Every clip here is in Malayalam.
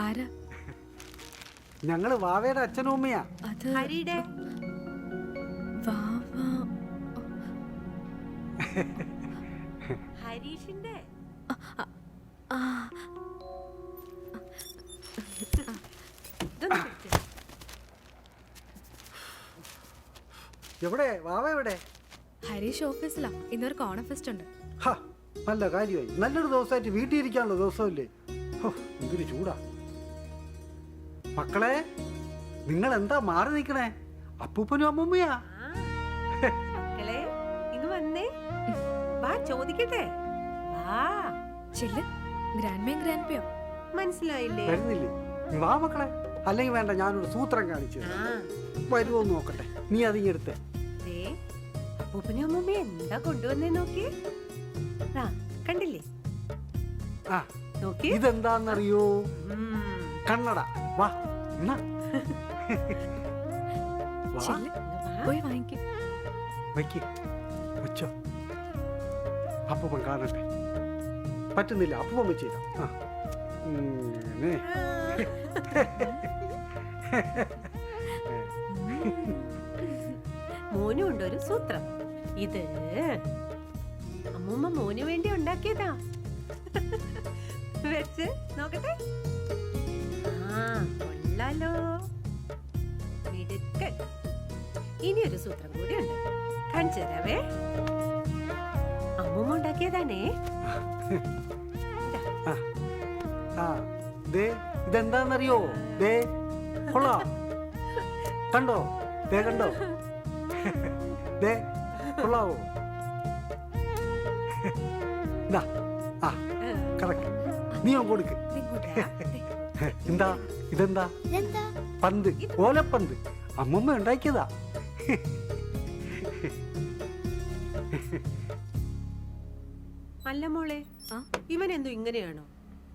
ആരാ? ഞങ്ങള് വാവയുടെ അച്ഛനും അമ്മയാ. അത് ഹരിയുടെ വാവ. ഹരീഷിന്റെ. ആ, ഇതൊന്ന് പിടിച്ച്. എവിടെ വാവ എവിടെ? ഹരീഷ് ഓഫീസിലാ. ഇന്നൊരു കോണ ഫെസ്റ്റ് ഉണ്ട്. ഹാ, നല്ല കാര്യമായി. നല്ലൊരു ദിവസമായിട്ട് വീട്ടിൽ ഇരിക്കാനുള്ള ദിവസമല്ലേ. എന്തൊരു ചൂടാ. മക്കളെ, നിങ്ങൾ എന്താ മാറി നിൽക്കണേ? അപ്പൂപ്പനും അമ്മൂമ്മയാ. ആ, മക്കളെ ഇങ്ങ് വന്നേ. വാ ചോദിക്കട്ടെ. വാ. ചില്ല്. ഗ്രാൻഡ്മയും ഗ്രാൻഡ്പയോ? മനസ്സിലായില്ലേ? വരുന്നില്ലേ? വാ മക്കളെ. അല്ലെങ്കിൽ വേണ്ട, ഞാനൊരു സൂത്രം കാണിച്ചു ആ, വരുമോ നോക്കട്ടെ. നീ അതിങ്ങെടുത്തേ. ദേ, അപ്പൂപ്പനും അമ്മൂമ്മയും എന്താ കൊണ്ടുവന്നേ നോക്കിയേ. ദാ, കണ്ടില്ലേ? ആ, നോക്കി. ഇതെന്താന്നറിയോ? കണ്ണട. വാ എന്നാ. വാ, ചില്ല്. പോയി വാങ്ങിക്കും. വയ്ക്ക്. വെച്ചോ. അപ്പൂപ്പൻ കാണട്ടെ. പറ്റുന്നില്ല, അപ്പൂപ്പൻ വെച്ചില്ല. ആ, ഇങ്ങനെ. മോനും ഉണ്ട് ഒരു സൂത്രം. ഇത് അമ്മൂമ്മ മോന് വേണ്ടി ഉണ്ടാക്കിയതാ. വെച്ച് നോക്കട്ടെ. ആ, കൊള്ളാലോ. മിടുക്കൻ. ഇനിയൊരു സൂത്രം കൂടി ഉണ്ട്. കാണിച്ചു തരാവേ. അമ്മൂമ്മ ഉണ്ടാക്കിയതാണേ. ആ, ആ, ദേ ഇതെന്താന്നറിയോ? ദേ കൊള്ളാ. കണ്ടോ? ദേ കണ്ടോ? ദേ കൊള്ളാവോ? ആ, കറക്റ്റ്. നീ കൊടുക്ക്. എന്താ ഇതെന്താ? പന്ത്, ഓലപ്പന്ത്. അമ്മമ്മ ഉണ്ടാക്കിയതാ. അല്ല മോളെ, ഇവൻ എന്തോ ഇങ്ങനെയാണോ?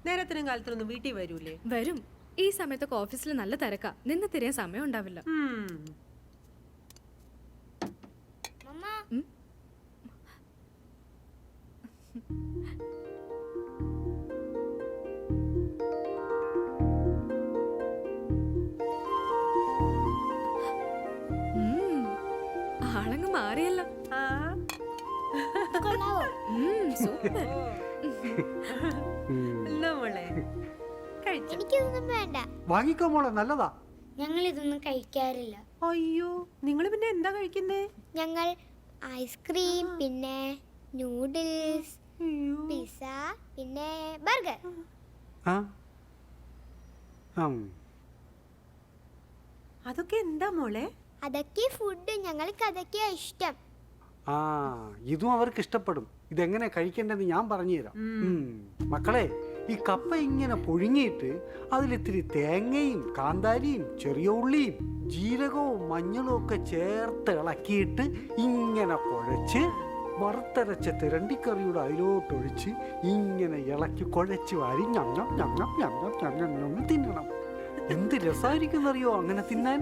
നേരത്തിനും കാലത്തിനൊന്നും വീട്ടിൽ വരൂലേ? വരും. ഈ സമയത്തൊക്കെ ഓഫീസിൽ നല്ല തിരക്കാ. നിന്ന് തിരിയാൻ സമയം ഉണ്ടാവില്ല. ആളങ്ങ് മാറിയല്ല. സൂപ്പർ. എനിക്കിതൊന്നും വേണ്ട. വാങ്ങിക്കോ മോളെ, നല്ലതാ. ഞങ്ങൾ ഇതൊന്നും കഴിക്കാറില്ല. അയ്യോ, നിങ്ങൾ പിന്നെ എന്താ കഴിക്കുന്നേ? ഞങ്ങൾ ഐസ്ക്രീം, പിന്നെ നൂഡിൽസ്, പിസ്സ, പിന്നെ ബർഗർ. അതൊക്കെ എന്താ മോളെ? അതൊക്കെ ഫുഡ്. ഞങ്ങൾക്ക് അതൊക്കെയാ ഇഷ്ടം. ആ, ഇതും അവർക്ക് ഇഷ്ടപ്പെടും. ഇതെങ്ങനെ കഴിക്കേണ്ടതെന്ന് ഞാൻ പറഞ്ഞുതരാം. മക്കളെ, ഈ കപ്പ ഇങ്ങനെ പുഴുങ്ങിയിട്ട് അതിലിത്തിരി തേങ്ങയും കാന്താരിയും ചെറിയ ഉള്ളിയും ജീരകവും മഞ്ഞളും ഒക്കെ ചേർത്ത് ഇളക്കിയിട്ട് ഇങ്ങനെ കുഴച്ച് വറുത്തരച്ച തിരണ്ടിക്കറിയുടെ അതിലോട്ടൊഴിച്ച് ഇങ്ങനെ ഇളക്കി കുഴച്ച് വാരി ഞഞ്ഞം ഞഞ്ഞം ഞഞ്ഞം ഞഞ്ഞം ഞഞ്ഞം തിന്നണം. എന്ത് രസമായിരിക്കും അങ്ങനെ തിന്നാൻ.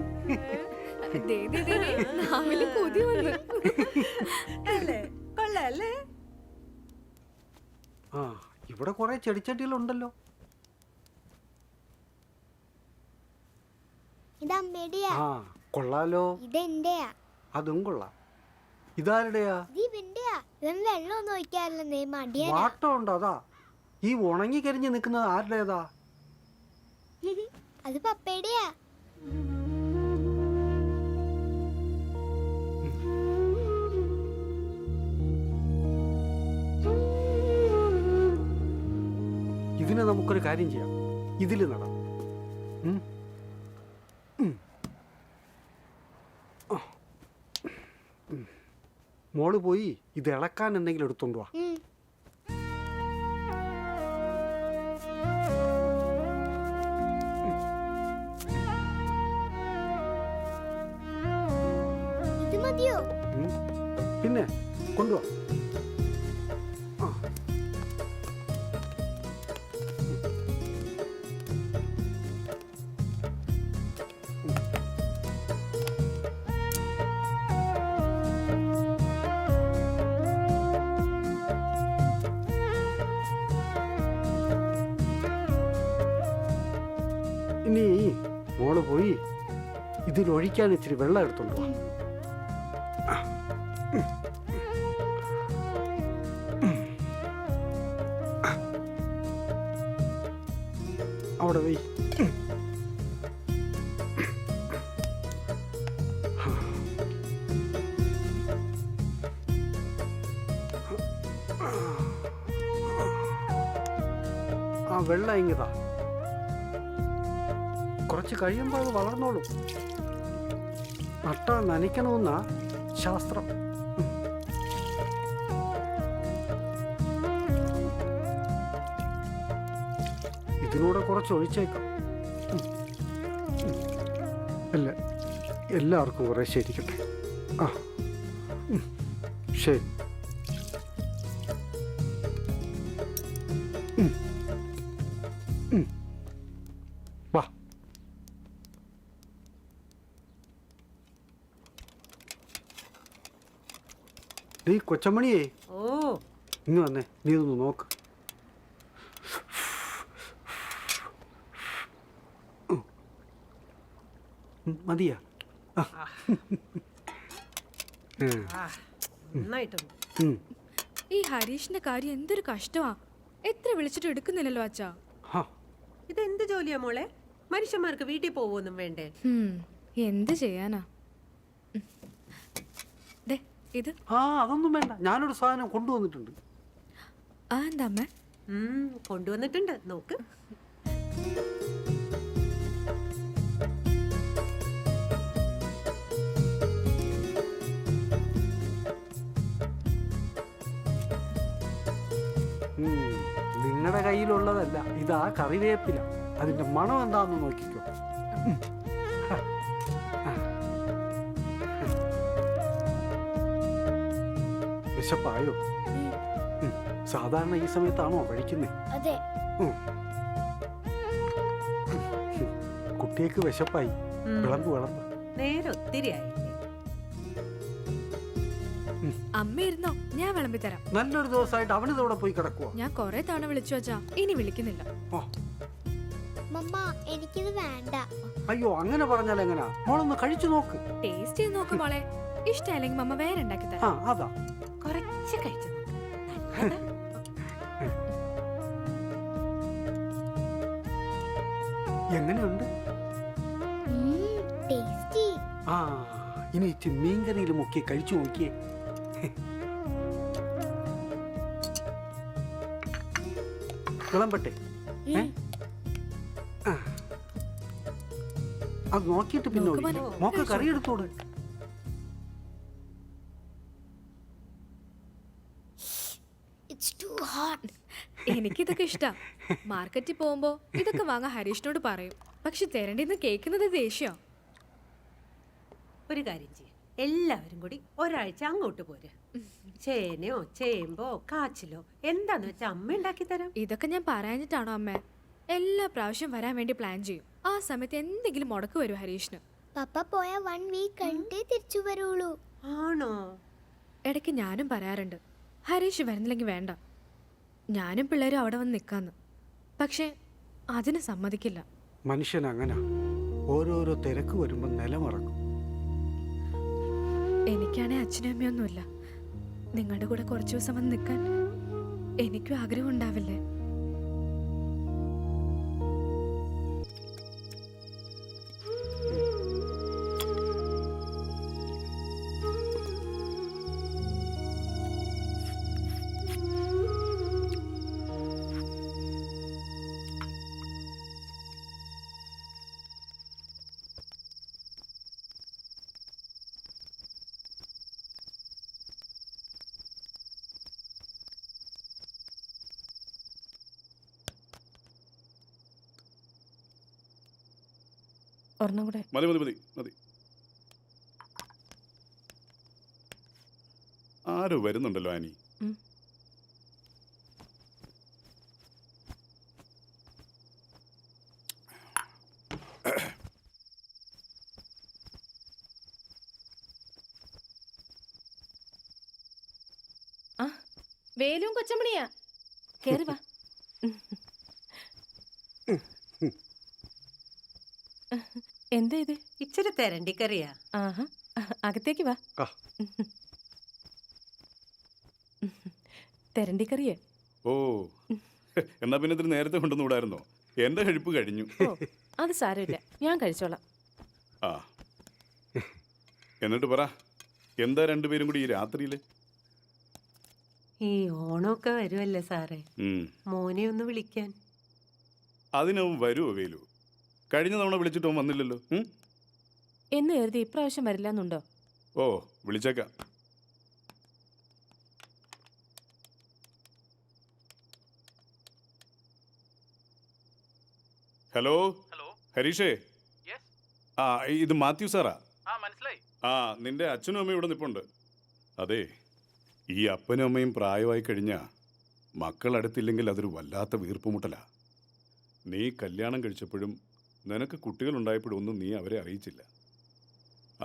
ആ, ഇവിടെ കുറെ ചെടിച്ചട്ടികളുണ്ടല്ലോ. ആ, കൊള്ളാലോ. ഇതെന്റെയാ. അതും കൊള്ളാം. ഇതാരുടെയാ? വെള്ളമൊന്നും ഒഴിക്കാറില്ല. വാട്ടം ഉണ്ടോ? അതാ. ഈ ഉണങ്ങി കരിഞ്ഞ് നിൽക്കുന്നത് ആരുടേതാ? അത് പപ്പയുടെയാ. ഇതിനെ നമുക്കൊരു കാര്യം ചെയ്യാം. ഇതിൽ നടാം. മോള് പോയി ഇത് ഇളക്കാൻ എന്തെങ്കിലും എടുത്തോണ്ട് വാ. ഇത് മതിയോ? പിന്നെ കൊണ്ടുവാ. പോയി ഇതിലൊഴിക്കാൻ ഇച്ചിരി വെള്ളം എടുത്തോണ്ട് വാ. അവിടെ പോയി. ആ വെള്ളം ഇങ്ങതാ. കുറച്ച് കഴിയുമ്പോൾ അത് വളർന്നോളും. നട്ട നനയ്ക്കണമെന്നാ ശാസ്ത്രം. ഇതിലൂടെ കുറച്ച് ഒഴിച്ചേക്കാം. അല്ല, എല്ലാവർക്കും കുറേ ശരിക്കട്ടെ. ആ ശരി. വാ. നീ കൊച്ചമണിയേ, ഓ ഇങ്ങ് വന്നേ. നീ ഇതൊന്ന് നോക്ക്. മതിയാ? നന്നായിട്ടുണ്ട്. ഈ ഹരീഷിന്റെ കാര്യം എന്തൊരു കഷ്ടമാ. എത്ര വിളിച്ചിട്ട് എടുക്കുന്നില്ലല്ലോ അച്ഛാ. ഇതെന്ത് ജോലിയാ മോളെ? മനുഷ്യന്മാർക്ക് വീട്ടിൽ പോവൊന്നും വേണ്ടേ? എന്ത് ചെയ്യാനാ. ദേ, ഇത് അതൊന്നും വേണ്ട. ഞാനൊരു സാധനം കൊണ്ടുവന്നിട്ടുണ്ട്. എന്താ അമ്മ? കൊണ്ടുവന്നിട്ടുണ്ട്, നോക്ക്. നിങ്ങളുടെ കയ്യിലുള്ളതല്ല, ഇതാ കറിവേപ്പില. അതിന്റെ മണം എന്താന്ന് നോക്കിക്കോ. വിശപ്പായോ? സാധാരണ ഈ സമയത്താണോ കഴിക്കുന്നേ? അതെ. കുട്ടിയേക്ക് വിശപ്പായി. വിളമ്പ് വിളമ്പ്. നേരെ ഒത്തിരി ആയില്ലേ? അമ്മ ഇരുന്നോ, ഞാൻ വിളമ്പി തരാം. നല്ലൊരു ദിവസമായിട്ട് അവനിതോടെ പോയി കിടക്കുവോ? ഞാൻ കൊറേ തവണ വിളിച്ചു അച്ഛാ, ഇനി വിളിക്കുന്നില്ല. മമ്മ, എനിക്കിത് വേണ്ട. അയ്യോ, അങ്ങനെ പറഞ്ഞാൽ എങ്ങനാ? മോളൊന്ന് കഴിച്ചു നോക്ക്. ടേസ്റ്റ് ചെയ്ത് നോക്ക് മോളെ. ഇഷ്ടമല്ലെങ്കിൽ മമ്മ വേറെ ഉണ്ടാക്കി തരാം. അതാ. കുറച്ച് കഴിച്ചു നോക്ക്. എങ്ങനെയുണ്ട്? ടേസ്റ്റി. ഇനി ഇച്ചിരി മീൻകറിയിൽ മുക്കി കഴിച്ചു നോക്കിയേ. വിളമ്പട്ടെ? അത് നോക്കിയിട്ട് പിന്നെ മോക്ക് കറി എടുത്തോട്. എനിക്കിതൊക്കെ ഇഷ്ടാ. മാർക്കറ്റിൽ പോകുമ്പോ ഇതൊക്കെ വാങ്ങാൻ ഹരീഷിനോട് പറയും. പക്ഷെ തരണ്ടിന്ന് കേൾക്കുന്നത് ദേഷ്യ. ഒരു കാര്യം ചെയ്യ, എല്ലാവരും കൂടി ഒരാഴ്ച അങ്ങോട്ട് പോര്. ചേനയോ ചേമ്പോ കാച്ചിലോ എന്താന്ന് വെച്ചാ അമ്മ ഉണ്ടാക്കി തരാം. ഇതൊക്കെ ഞാൻ പറയാഞ്ഞിട്ടാണോ അമ്മ? എല്ലാ പ്രാവശ്യം വരാൻ വേണ്ടി പ്ലാൻ ചെയ്യും. ആ സമയത്ത് എന്തെങ്കിലും മുടക്ക് വരും ഹരീഷിന്. പപ്പ പോയ 1 വീക്ക് കഴിഞ്ഞിട്ടേ തിരിച്ചു വരുള്ളൂ. ആണോ? ഇടയ്ക്ക് ഞാനും പറയാറുണ്ട്, ഹരീഷ് വരുന്നില്ലെങ്കിൽ വേണ്ട, ഞാനും പിള്ളേരും അവിടെ വന്ന് നിൽക്കാന്ന്. പക്ഷെ അതിന് സമ്മതിക്കില്ല. മനുഷ്യൻ അങ്ങനെ ഓരോരോ തിരക്ക് വരുമ്പോൾ നിലമറക്കും. എനിക്കാണെ അച്ഛനും അമ്മയൊന്നുമില്ല. നിങ്ങളുടെ കൂടെ കുറച്ചു ദിവസം വന്ന് നിൽക്കാൻ എനിക്കും ആഗ്രഹം ഉണ്ടാവില്ലേ? ഒരെണ്ണം കൂടെ. മതി മതി മതി മതി. ആരോ വരുന്നുണ്ടല്ലോ ആനി. വേലും കൊച്ചമണിയാ, കേറി വാ. എന്താ ഇത്? ഇച്ചിരി തെരണ്ടിക്കറിയാ. ആഹാ, അകത്തേക്ക് വാ. ആ. തെരണ്ടിക്കറിയേ? ഓ എന്നാ പിന്നെ ഇതിന് നേരത്തെ കൊണ്ടുവന്നുകൂടായിരുന്നോ? എൻ്റെ കഴിപ്പ് കഴിഞ്ഞു. ഓ, അത് സാരമില്ല, ഞാൻ കഴിച്ചോളാം. ആ എന്നിട്ട് പറ, എന്താ രണ്ടുപേരും കൂടി ഈ രാത്രിയിൽ? ഈ ഓണമൊക്കെ വരുമല്ലേ സാറേ, മോനെ ഒന്ന് വിളിക്കാൻ. അതിനവൻ വരുമോ വേലു? കഴിഞ്ഞ തവണ വിളിച്ചിട്ട് അവൻ വന്നില്ലല്ലോ. എന്ന് കരുതി ഇപ്രാവശ്യം വരില്ലെന്നുണ്ടോ? ഓ, വിളിച്ചേക്കാം. ഹലോ ഹലോ, ഹരീഷേ. യെസ്. ആ, ഇത് മാത്യു സാറാ. ആ, മനസ്സിലായി. ആ, നിന്റെ അച്ഛനും അമ്മയും ഇവിടെ നിൽപ്പുണ്ട്. അതെ, ഈ അപ്പനും അമ്മയും പ്രായമായി കഴിഞ്ഞാൽ മക്കൾ അടുത്തില്ലെങ്കിൽ അതൊരു വല്ലാത്ത വീർപ്പുമുട്ടലാ. നീ കല്യാണം കഴിച്ചപ്പോഴും നിനക്ക് കുട്ടികളുണ്ടായപ്പോഴും ഒന്നും നീ അവരെ അറിയിച്ചില്ല.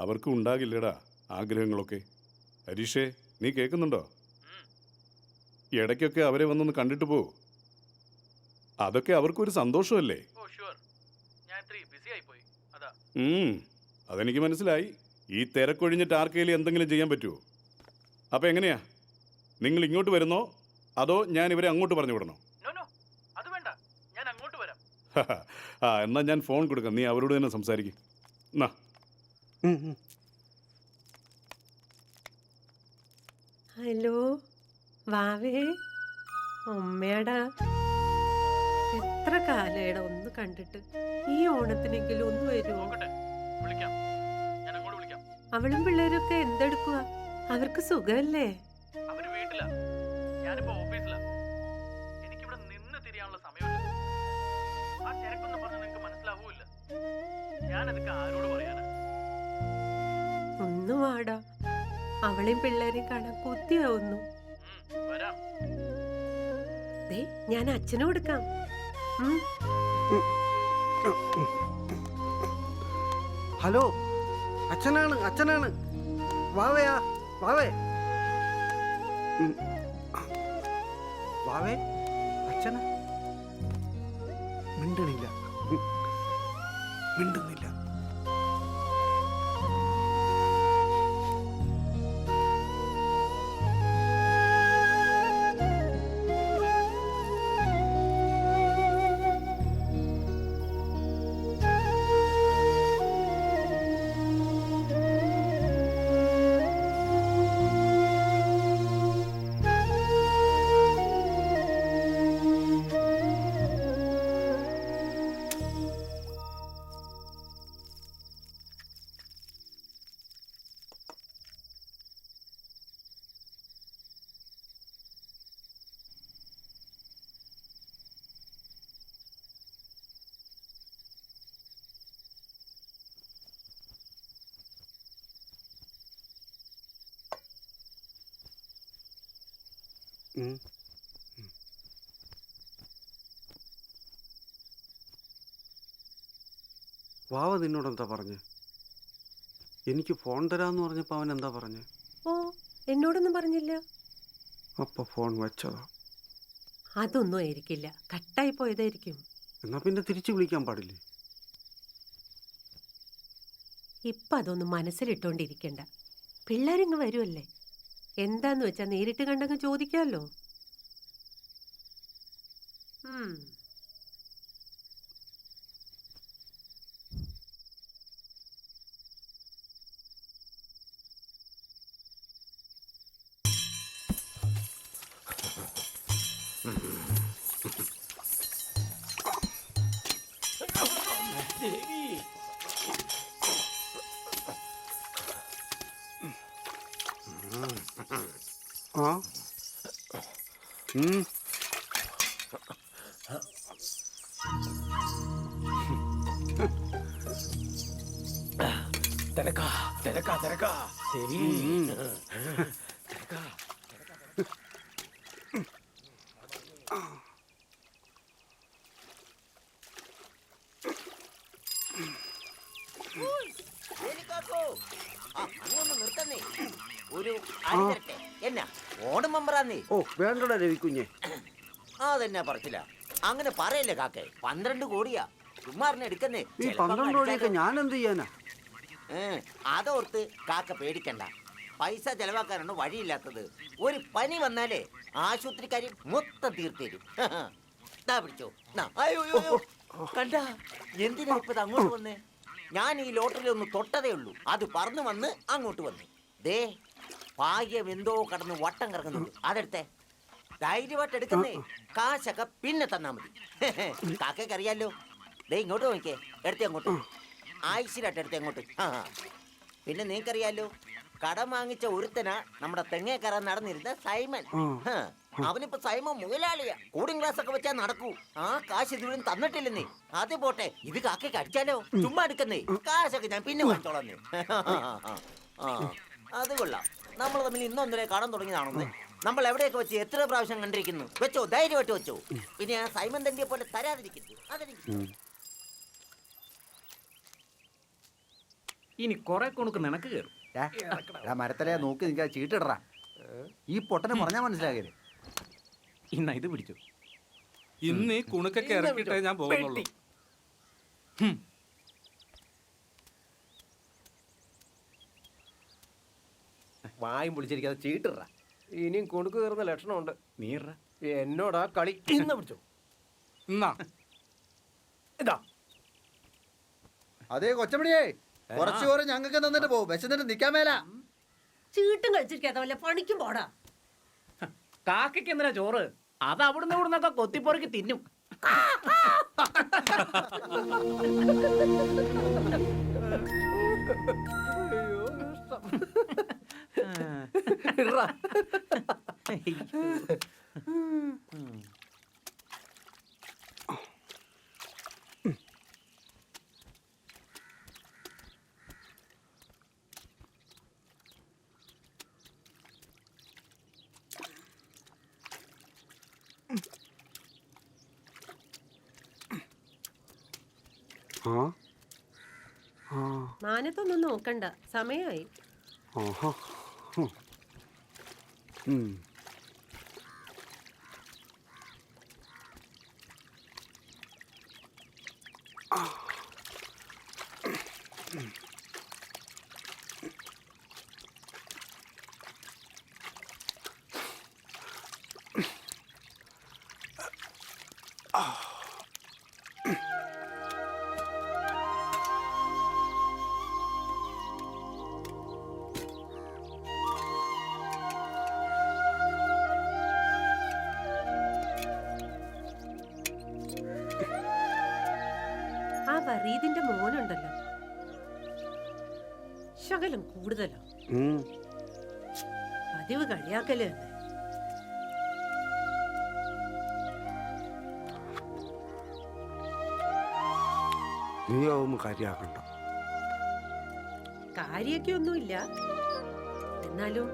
അവർക്ക് ഉണ്ടാകില്ലടാ ആഗ്രഹങ്ങളൊക്കെ. ഹരീഷേ, നീ കേൾക്കുന്നുണ്ടോ? ഇടയ്ക്കൊക്കെ അവരെ വന്നൊന്ന് കണ്ടിട്ട് പോ. അതൊക്കെ അവർക്കൊരു സന്തോഷമല്ലേ? ഓ ഷുവർ, ഞാൻ ഇത്തിരി ബിസി ആയിപ്പോയി, അതാ. അതെനിക്ക് മനസ്സിലായി. ഈ തിരക്കൊഴിഞ്ഞിട്ട് ആർക്കെങ്കിലും എന്തെങ്കിലും ചെയ്യാൻ പറ്റുമോ? അപ്പം എങ്ങനെയാ, നിങ്ങൾ ഇങ്ങോട്ട് വരുന്നോ അതോ ഞാൻ ഇവരെ അങ്ങോട്ട് പറഞ്ഞു വിടണോ? നോ നോ, അത് വേണ്ട, ഞാൻ അങ്ങോട്ട് വരാം. ആ, എന്നാൽ ഞാൻ ഫോൺ കൊടുക്കാം, നീ അവരോട് തന്നെ സംസാരിക്കും. എന്നാ ഹലോ വാവേ, അമ്മയാടാ. എത്ര കാലയടാ ഒന്ന് കണ്ടിട്ട്. ഈ ഓണത്തിനെങ്കിലും ഒന്ന് വരുമോ? നോക്കട്ടെ, വിളിക്കാം, ഞാൻ അങ്ങോട്ട് വിളിക്കാം. അവളും പിള്ളേരൊക്കെ എന്തെടുക്കുക? അവർക്ക് സുഖമല്ലേ? അവര് വീട്ടിലാ, ഞാനിപ്പോ ഓഫീസിലാ. എനിക്കിവിടെ നിന്ന് തിരിയാനുള്ള സമയമില്ല. ആ തിരക്കൊന്നും പറഞ്ഞ് നിങ്ങൾക്ക് മനസ്സിലാവൂല്ല. ഞാനതൊക്കെ ആരോട് പറയാനാ? ഒന്ന് വാടാ, അവളെയും പിള്ളേരെയും കാണാൻ കൊതിയാവുന്നു. വരാം. ദേ, ഞാൻ അച്ഛന് കൊടുക്കാം. ഹലോ, അച്ഛനാണ്, അച്ഛനാണ്. വാവയാ, വാവേ. വാവേ, അച്ഛന മിണ്ടണില്ല, മിണ്ടുന്നില്ല. വാവ നിന്നോടെന്താ പറഞ്ഞ്? എനിക്ക് ഫോൺ തരാന്ന് പറഞ്ഞപ്പോൾ അവൻ എന്താ പറഞ്ഞ്? ഓ, എന്നോടൊന്നും പറഞ്ഞില്ല. അപ്പൊ ഫോൺ വെച്ചതാ. അതൊന്നും ആയിരിക്കില്ല, കട്ടായി പോയതായിരിക്കും. എന്നാ പിന്നെ തിരിച്ചു വിളിക്കാൻ പാടില്ലേ? ഇപ്പൊ അതൊന്നും മനസ്സിലിട്ടോണ്ടിരിക്കണ്ട. പിള്ളേരിങ്ങ് വരുമല്ലേ, എന്താന്ന് വെച്ചാ നേരിട്ട് കണ്ടങ്ങ് ചോദിക്കാമല്ലോ. ആ തിരക്കാ തിരക്കാ തിരക്കാ ശരി തിരക്കാ. ഒരു അടി തരട്ടെ. എന്നാ ഓണം മെമ്പറാന്നേ? ഓ വേണ്ടടാ രവിക്കുഞ്ഞെ. അതെന്നാ പറച്ചില്ല, അങ്ങനെ പറയല്ലേ കാക്കേ. 12 കോടിയാ. ചുമ്മാറിനെ എടുക്കുന്നേ ഈ 12 കോടിയൊക്കെ ഞാൻ എന്ത് ചെയ്യാനാ? അതോർത്ത് കാക്ക പേടിക്കണ്ട. പൈസ ചെലവാക്കാനാണ് വഴിയില്ലാത്തത്. ഒരു പനി വന്നാലേ ആശുപത്രിക്കാരി മൊത്തം തീർത്തേരും. ദാ പിടിച്ചോ. കണ്ട എന്തിനാ ഇപ്പൊ അങ്ങോട്ട് വന്നേ? ഞാൻ ഈ ലോട്ടറി ഒന്ന് തൊട്ടതേ ഉള്ളൂ, അത് പറന്നു വന്ന് അങ്ങോട്ട് വന്നു. ദേ ഭാഗ്യം എന്തോ കടന്ന് വട്ടം കറങ്ങുന്നുണ്ട്. അതെടുത്തേ, ധൈര്യമായിട്ട് എടുക്കുന്നേ. കാശൊക്കെ പിന്നെ തന്നാ മതി. കാക്കയ്ക്ക് അറിയാലോ. ദേ ഇങ്ങോട്ട് നോക്കിയേ, എടുത്തേ അങ്ങോട്ട്. ആയിശ്ശിരായിട്ട് എടുത്തേ അങ്ങോട്ട്. പിന്നെ നിങ്ങൾക്കറിയാലോ, കടം വാങ്ങിച്ച ഒരുത്തനാ നമ്മുടെ തെങ്ങേ കയറാൻ നടന്നിരുന്ന സൈമൻ. അവനിപ്പോ സൈമൻ മുതലാളിയാ. കൂളിംഗ് ഗ്ലാസ് ഒക്കെ വെച്ചാൽ നടക്കൂ. ആ കാശ് ഇതുവരും തന്നിട്ടില്ലെന്നേ. അത് പോട്ടെ, ഇത് കാക്കയ്ക്ക് അടിച്ചാലോ? ചുമ്മാ എടുക്കുന്നേ. കാശൊക്കെ ഞാൻ പിന്നെ വാങ്ങിച്ചോളന്നേ. അത് കൊള്ളാം. നമ്മൾ തമ്മിൽ ഇന്നൊന്നിനെ കാണാൻ തുടങ്ങിയതാണെന്ന്. നമ്മൾ എവിടെയൊക്കെ വെച്ച് എത്ര പ്രാവശ്യം കണ്ടിരിക്കുന്നു. വെച്ചോ, ധൈര്യമായിട്ട് വെച്ചോ. പിന്നെ ആ സൈമൻ തണ്ടിയെ പോലെ തരാതിരിക്കുന്നു. അതെനിക്ക് ഇനി കൊറേ കൊണക്ക് നിനക്ക് കയറും. മരത്തലയാ നോക്കി നിൽക്കാ, ചീട്ടിടറാ. ഈ പൊട്ടനെ പറഞ്ഞാൽ മനസ്സിലാകരുത്. ഇന്ന ഇത് പിടിച്ചു. ഇന്ന് ഈ കുണുക്കൊക്കെ ഇറക്കിയിട്ടേ ഞാൻ പോകുന്നുള്ളൂ. വായും പൊളിച്ചിരിക്കാതെ ചീട്ടിടറാ. ഇനിയും കൊണുക്ക് കയറുന്ന ലക്ഷണമുണ്ട്. നീറ എന്നോടാ കളി. ഇന്ന പിടിച്ചോ. എന്നാ ഇതാ അതേ കൊച്ചമണിയേ, കുറച്ചു പേര് ഞങ്ങൾക്ക് തന്നിട്ട് പോകും. വിശന്നിട്ട് നിക്കാൻ മേല. ചീട്ടും കഴിച്ചിരിക്കാത്ത വല്ല പണിക്കും പോടാ. കാക്കയ്ക്ക് എന്തിനാ ചോറ്? അത് അവിടുന്ന് ഇവിടുന്നൊക്കെ കൊത്തിപ്പൊറുക്കി തിന്നും. മാനത്തൊന്നും നോക്കണ്ട, സമയമായി. ആ വറീദിന്റെ മോനുണ്ടല്ലോ, ശകലം കൂടുതലോ. പതിവ് കളിയാക്കല് തന്നെ. നീയാവുമ്പോ കാര്യാക്കണ്ട. കാര്യൊക്കെ ഒന്നുമില്ല, എന്നാലും